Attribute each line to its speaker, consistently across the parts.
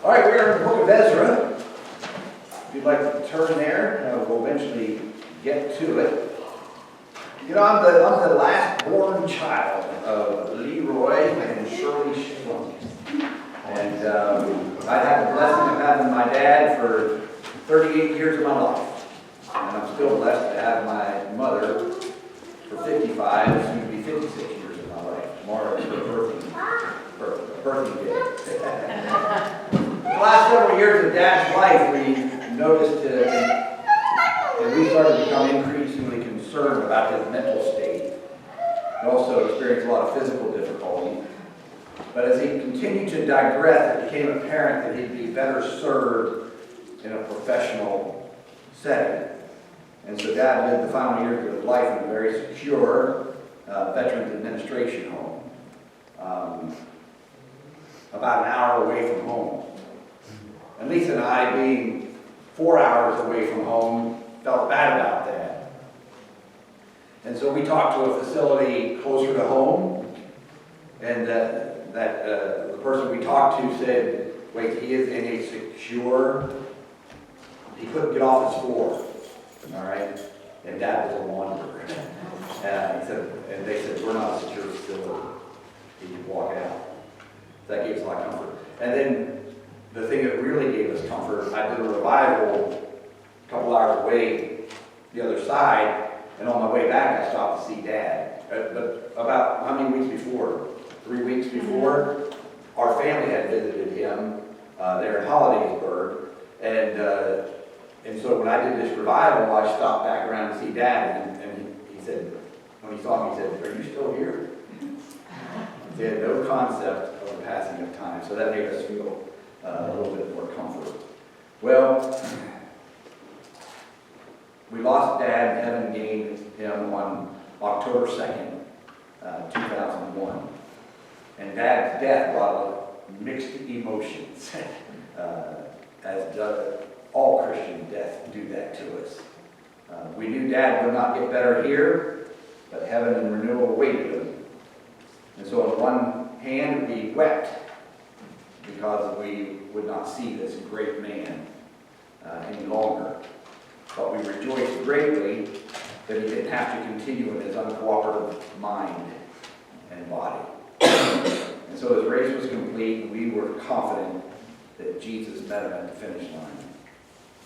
Speaker 1: All right, we're in the book of Ezra. If you'd like to turn there, we'll eventually get to it. You know, I'm the last born child of Leroy and Shirley Strunk. And I had the blessing of having my dad for 38 years of my life. And I'm still blessed to have my mother for 55, soon to be 56 years of my life. Tomorrow is her birthday day. The last several years of Dad's life, we noticed and we started to become increasingly concerned about his mental state. He also experienced a lot of physical difficulty. But as he continued to digress, it became apparent that he'd be better served in a professional setting. And so Dad lived the final years of his life in a very secure Veterans Administration home, about an hour away from home. And Lisa and I, being 4 hours away from home, felt bad about that. And so we talked to a facility closer to home, and the person we talked to said, wait, he is in a secure, he couldn't get off his floor, all right? And Dad was a wanderer. And they said, we're not a secure facility. He could walk out. So that gave us a lot of comfort. And then the thing that really gave us comfort, I did a revival a couple hours away the other side, and on my way back I stopped to see Dad. But about how many weeks before? 3 weeks before, our family had visited him there in Hollidaysburg, and so when I did this revival, I stopped back around to see Dad, and he said, when he saw me, he said, "Are you still here?" He had no concept of the passing of time, so that made us feel a little bit more comfort. Well, we lost Dad, Heaven gained him on October 2nd, 2001. And Dad's death brought up mixed emotions, as all Christian deaths do that to us. We knew Dad would not get better here, but heaven and renewal awaited him. And so on one hand, we wept because we would not see this great man any longer. But we rejoiced greatly that he didn't have to continue in his uncooperative mind and body. And so his race was complete, and we were confident that Jesus met him at the finish line.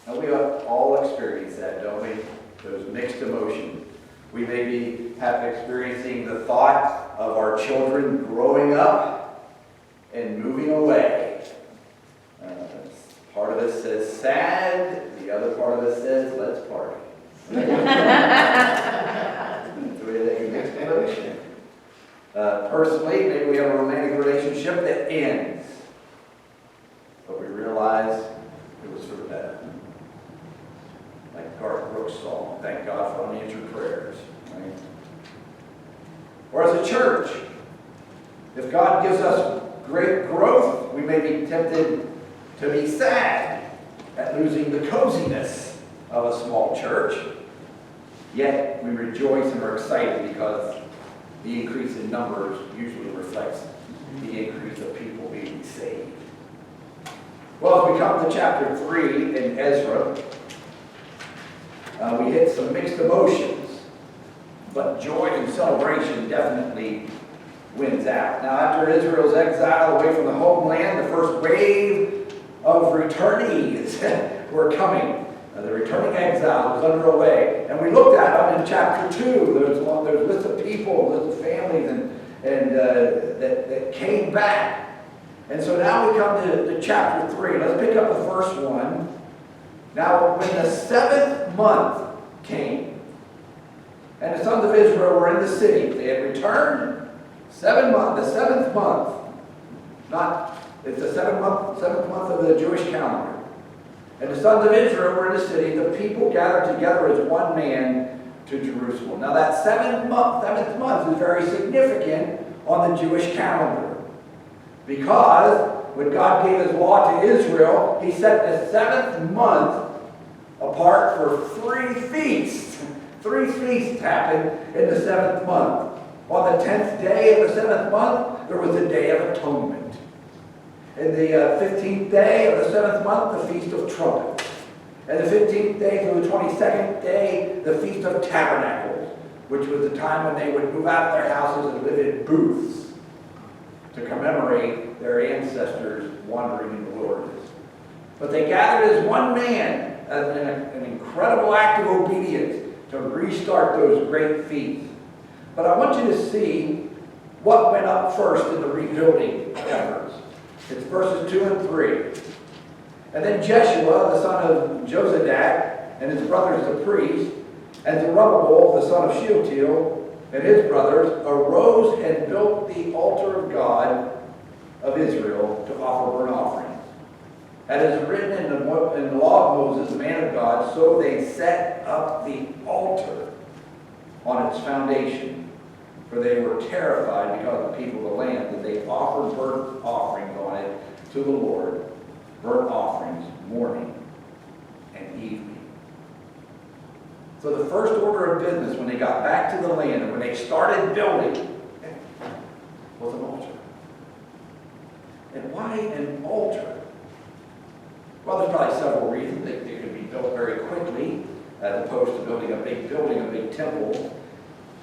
Speaker 1: Now we all experience that, don't we? Those mixed emotions. We may be experiencing the thought of our children growing up and moving away. Part of us says sad, the other part of us says let's party. That's the way they can mix emotion. Personally, maybe we have a romantic relationship that ends, but we realize it was for the better. Like Garth Brooks' song, thank God for unanswered prayers. Right? Or as a church, if God gives us great growth, we may be tempted to be sad at losing the coziness of a small church. Yet we rejoice and are excited because the increase in numbers usually reflects the increase of people being saved. Well, as we come to chapter 3 in Ezra, we hit some mixed emotions, but joy and celebration definitely wins out. Now, after Israel's exile away from the homeland, the first wave of returnees were coming. The returning exiles was underway. And we looked at them in chapter 2. There's a list of people, a list of families that came back. And so now we come to chapter 3. Let's pick up the first one. Now, when the 7th month came, and the sons of Israel were in the city, they had returned. The 7th month. It's the seventh month of the Jewish calendar. And the sons of Israel were in the city. The people gathered together as one man to Jerusalem. Now that seventh month is very significant on the Jewish calendar. Because when God gave his law to Israel, he set the 7th month apart for 3 feasts. 3 feasts happened in the 7th month. On the 10th day of the 7th month, there was a Day of Atonement. In the 15th day of the 7th month, the Feast of Trumpets. And the 15th day through the 22nd day, the Feast of Tabernacles, which was the time when they would move out of their houses and live in booths to commemorate their ancestors wandering in the wilderness. But they gathered as one man, as an incredible act of obedience to restart those great feasts. But I want you to see what went up first in the rebuilding efforts. It's verses 2 and 3. And then Jeshua, the son of Jozadak, and his brothers the priests, and Zerubbabel, the son of Shealtiel, and his brothers, arose and built the altar of God of Israel to offer burnt offerings. As is written in the law of Moses, the man of God, so they set up the altar on its foundation. For they were terrified because of the people of the land, that they offered burnt offerings on it to the Lord, burnt offerings morning and evening. So the first order of business when they got back to the land and when they started building was an altar. And why an altar? Well, there's probably several reasons. They could be built very quickly as opposed to building a big temple.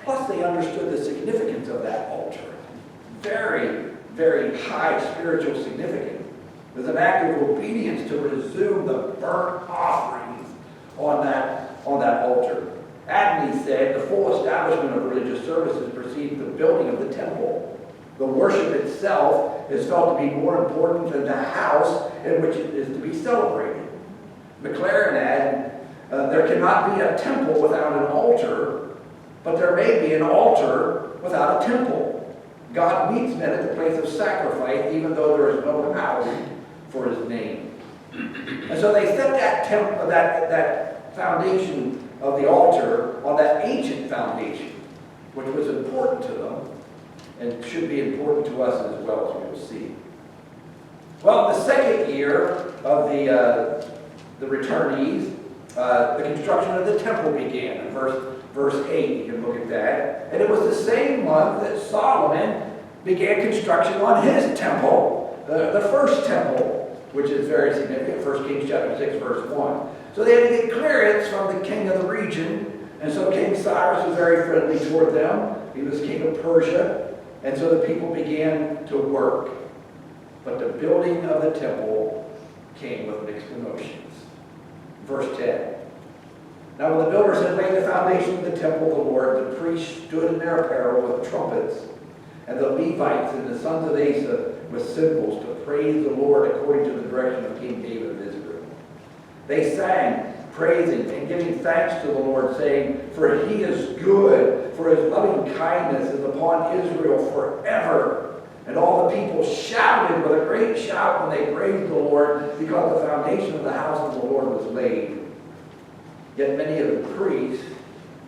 Speaker 1: Plus, they understood the significance of that altar. Very, very high spiritual significance. It was an act of obedience to resume the burnt offerings on that altar. Adney said the full establishment of religious services precedes the building of the temple. The worship itself is felt to be more important than the house in which it is to be celebrated. McLaren added, there cannot be a temple without an altar, but there may be an altar without a temple. God meets men at the place of sacrifice, even though there is no house for his name. And so they set that foundation of the altar on that ancient foundation, which was important to them and should be important to us as well, as we will see. Well, the second year of the returnees, the construction of the temple began. In verse 8, you can look at that. And it was the same month that Solomon began construction on his temple, the first temple, which is very significant, 1 Kings chapter 6, verse 1. So they had to get clearance from the king of the region, and so King Cyrus was very friendly toward them. He was king of Persia, and so the people began to work. But the building of the temple came with mixed emotions. Verse 10. Now when the builders had laid the foundation of the temple of the Lord, the priests stood in their apparel with trumpets, and the Levites and the sons of Asa with cymbals to praise the Lord according to the direction of King David of Israel. They sang, praising and giving thanks to the Lord, saying, for he is good, for his loving kindness is upon Israel forever. And all the people shouted with a great shout when they praised the Lord, because the foundation of the house of the Lord was laid. Yet many of the priests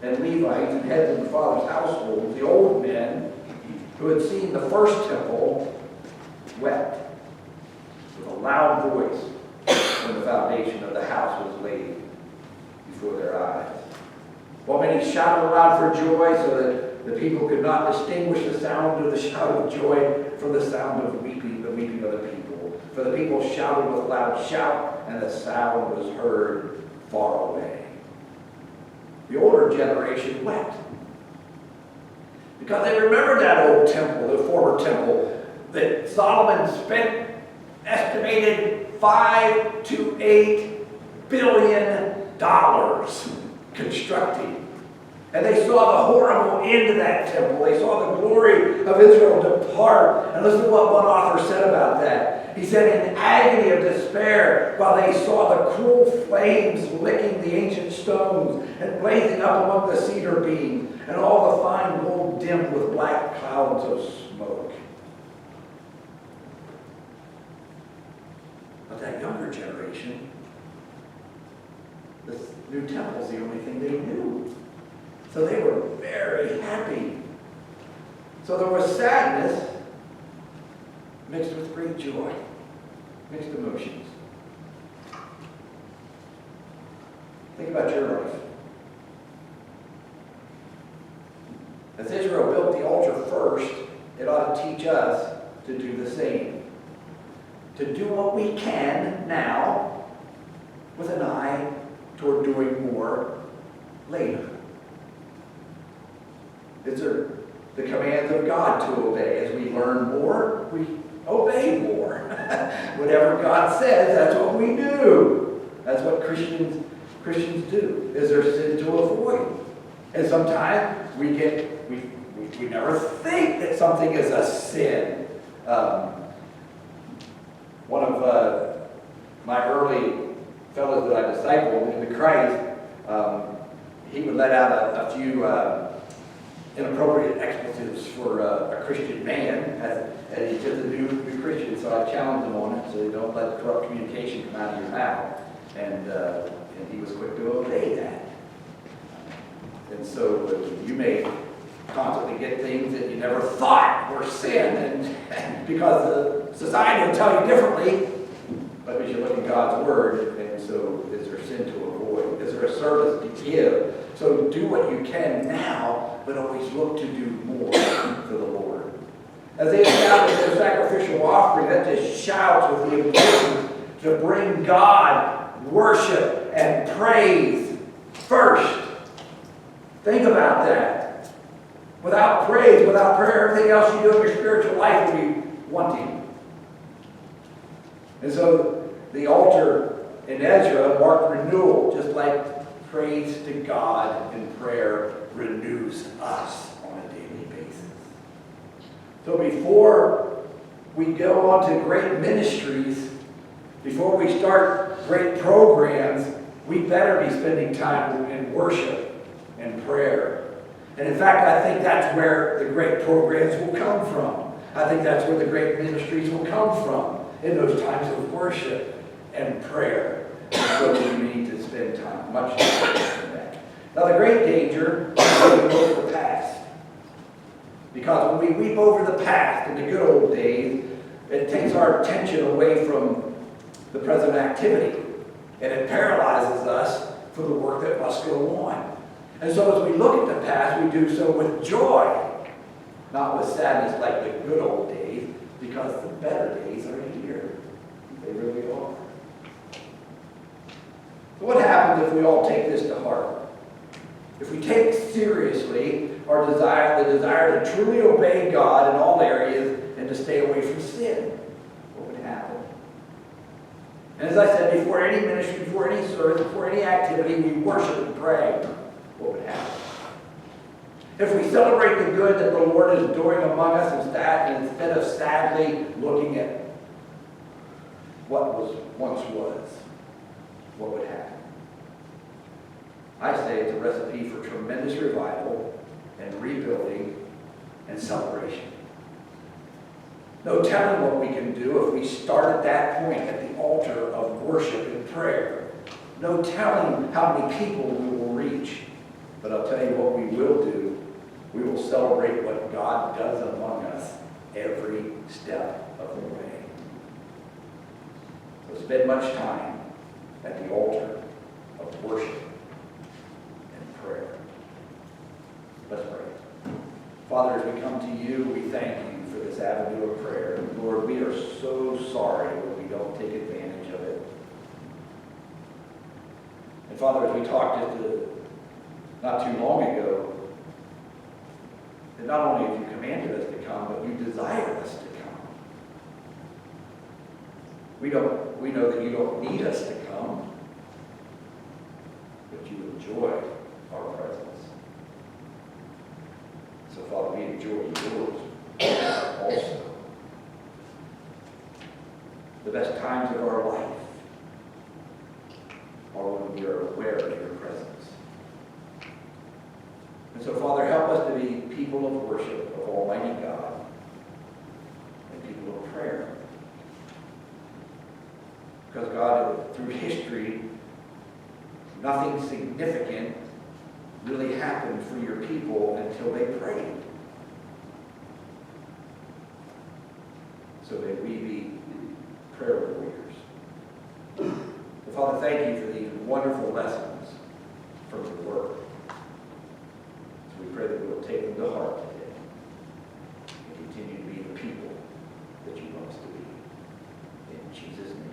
Speaker 1: and Levites and heads of the father's household, the old men who had seen the first temple, wept with a loud voice when the foundation of the house was laid before their eyes. While many shouted aloud for joy, so that the people could not distinguish the sound of the shout of joy from the sound of weeping, the weeping of the people. For the people shouted with a loud shout, and the sound was heard far away. The older generation wept, because they remembered that old temple, the former temple, that Solomon spent estimated $5 to $8 billion constructing. And they saw the horrible end of that temple. They saw the glory of Israel depart. And listen to what one author said about that. He said, in agony of despair, while they saw the cruel flames licking the ancient stones and blazing up among the cedar beams, and all the fine gold dimmed with black clouds of smoke. But that younger generation, this new temple's the only thing they knew. So they were very happy. So there was sadness mixed with great joy, mixed emotions. Think about your life. As Israel built the altar first, it ought to teach us to do the same. to do what we can now with an eye toward doing more later? Is there the commands of God to obey? As we learn more, we obey more. Whatever God says, that's what we do. That's what Christians do. Is there sin to avoid? And sometimes we never think that something is a sin. One of my early fellows that I discipled into Christ, he would let out a few inappropriate expletives for a Christian man, and he's just a new Christian, so I challenged him on it, so you don't let corrupt communication come out of your mouth. And he was quick to obey that. And so you may constantly get things that you never thought were sin, and because society will tell you differently, but as you look in God's Word, and so is there sin to avoid? Is there a service to give? So do what you can now, but always look to do more for the Lord. As they establish their sacrificial offering, that just shouts with the importance to bring God worship and praise first. Think about that. Without praise, without prayer, everything else you do in your spiritual life will be wanting. And so the altar in Ezra marked renewal, just like praise to God and prayer renews us on a daily basis. So before we go on to great ministries, before we start great programs, we better be spending time in worship and prayer. And in fact, I think that's where the great programs will come from. I think that's where the great ministries will come from, in those times of worship and prayer. So we need to spend time, much time in that. Now the great danger is when we look at the past. Because when we weep over the past, in the good old days, it takes our attention away from the present activity. And it paralyzes us for the work that must go on. And so as we look at the past, we do so with joy, not with sadness like the good old days, because the better days are here. They really are. So what happens if we all take this to heart? If we take seriously our desire, the desire to truly obey God in all areas and to stay away from sin, what would happen? And as I said, before any ministry, before any service, before any activity, we worship and pray. What would happen? If we celebrate the good that the Lord is doing among us instead of sadly looking at what once was, what would happen? I say it's a recipe for tremendous revival and rebuilding and celebration. No telling what we can do if we start at that point at the altar of worship and prayer. No telling how many people we will reach. But I'll tell you what we will do. We will celebrate what God does among us every step of the way. So spend much time at the altar of worship and prayer. Let's pray. Father, as we come to you, we thank you for this avenue of prayer. Lord, we are so sorry when we don't take advantage of it. And Father, as we talked not too long ago, that not only have you commanded us to come, but you desire us to come. We know that you don't need us to come, but you enjoy our presence. So Father, we enjoy yours also. The best times of our life are when we are aware of your presence. And so, Father, help us to be people of worship of Almighty God and people of prayer. Because, God, through history, nothing significant really happened for your people until they prayed. So may we be prayer warriors. So, Father, thank you for these wonderful lessons from your word. We pray that we will take them to heart today and continue to be the people that you want us to be. In Jesus' name.